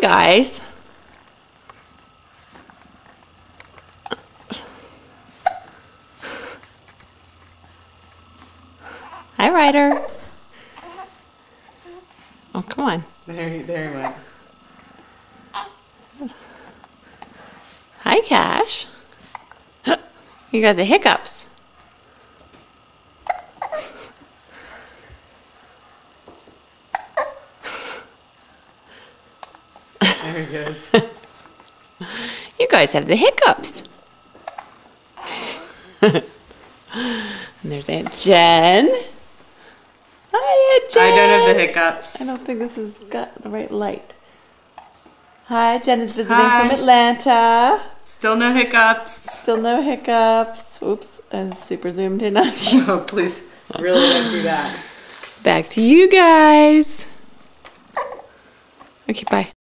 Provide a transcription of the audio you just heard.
guys. Hi, Ryder. Oh, come on. There he went. Hi, Cash. You got the hiccups. There he goes. You guys have the hiccups. And there's Aunt Jen. Hi, Aunt Jen. I don't have the hiccups. I don't think this has got the right light. Hi, Jen is visiting Hi. from Atlanta. Still no hiccups. Still no hiccups. Oops, I super zoomed in on you. Oh, please, really don't do that. Back to you guys. Okay, bye.